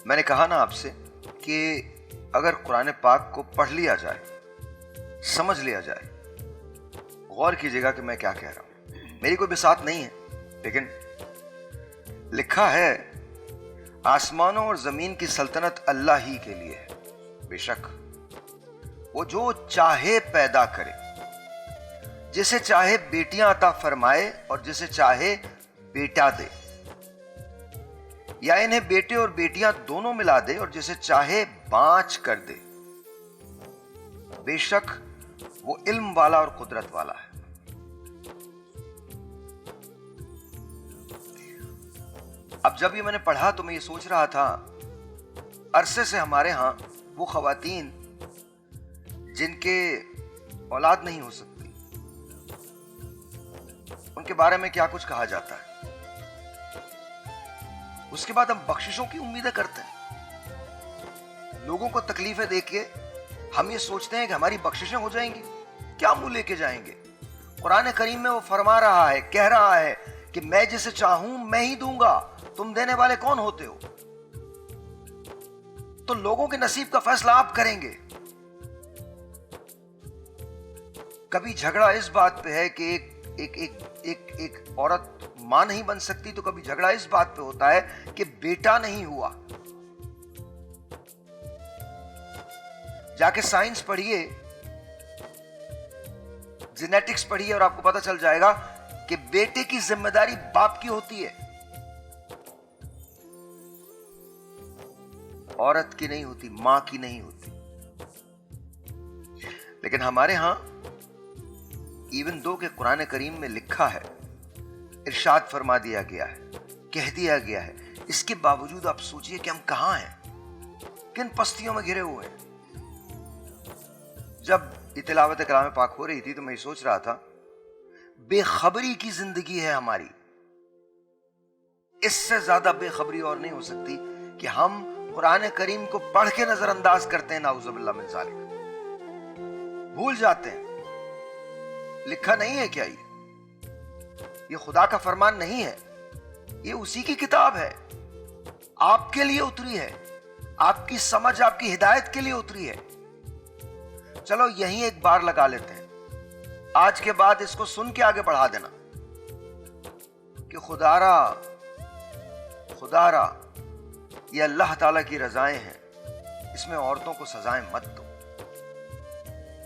میں نے کہا نا آپ سے کہ اگر قرآن پاک کو پڑھ لیا جائے، سمجھ لیا جائے، غور کیجیے گا کہ میں کیا کہہ رہا ہوں. میری کوئی بساط نہیں ہے، لیکن لکھا ہے آسمانوں اور زمین کی سلطنت اللہ ہی کے لیے ہے. بے شک وہ جو چاہے پیدا کرے، جسے چاہے بیٹیاں عطا فرمائے اور جسے چاہے بیٹا دے، یا انہیں بیٹے اور بیٹیاں دونوں ملا دے اور جسے چاہے بانچ کر دے. بے شک وہ علم والا اور قدرت والا ہے. اب جب یہ میں نے پڑھا تو میں یہ سوچ رہا تھا، عرصے سے ہمارے ہاں وہ خواتین جن کے اولاد نہیں ہو سکتی، ان کے بارے میں کیا کچھ کہا جاتا ہے. اس کے بعد ہم بخششوں کی امیدیں کرتے ہیں. لوگوں کو تکلیفیں دے کے ہم یہ سوچتے ہیں کہ ہماری بخششیں ہو جائیں گی. کیا منہ لے کے جائیں گے؟ قرآن کریم میں وہ فرما رہا ہے، کہہ رہا ہے کہ میں جسے چاہوں میں ہی دوں گا، تم دینے والے کون ہوتے ہو؟ تو لوگوں کے نصیب کا فیصلہ آپ کریں گے. کبھی جھگڑا اس بات پہ ہے کہ ایک عورت ماں نہیں بن سکتی، تو کبھی جھگڑا اس بات پہ ہوتا ہے کہ بیٹا نہیں ہوا. جا کے سائنس پڑھیے، جینیٹکس پڑھیے، اور آپ کو پتہ چل جائے گا کہ بیٹے کی ذمہ داری باپ کی ہوتی ہے، عورت کی نہیں ہوتی، ماں کی نہیں ہوتی. لیکن ہمارے ہاں ایون دو کہ قرآن کریم میں لکھا ہے، ارشاد فرما دیا گیا ہے، کہہ دیا گیا ہے، اس کے باوجود آپ سوچئے کہ ہم کہاں ہیں، کن پستیوں میں گھرے ہوئے ہیں. جب یہ تلاوت کلام پاک ہو رہی تھی تو میں یہ سوچ رہا تھا، بے خبری کی زندگی ہے ہماری. اس سے زیادہ بے خبری اور نہیں ہو سکتی کہ ہم قرآن کریم کو پڑھ کے نظر انداز کرتے ہیں، نعوذ باللہ من ذالک، بھول جاتے ہیں. لکھا نہیں ہے کیا یہ خدا کا فرمان نہیں ہے؟ یہ اسی کی کتاب ہے، آپ کے لیے اتری ہے، آپ کی سمجھ، آپ کی ہدایت کے لیے اتری ہے. چلو یہیں ایک بار لگا لیتے ہیں، آج کے بعد اس کو سن کے آگے بڑھا دینا کہ خدا را یہ اللہ تعالیٰ کی رضائیں ہیں، اس میں عورتوں کو سزائیں مت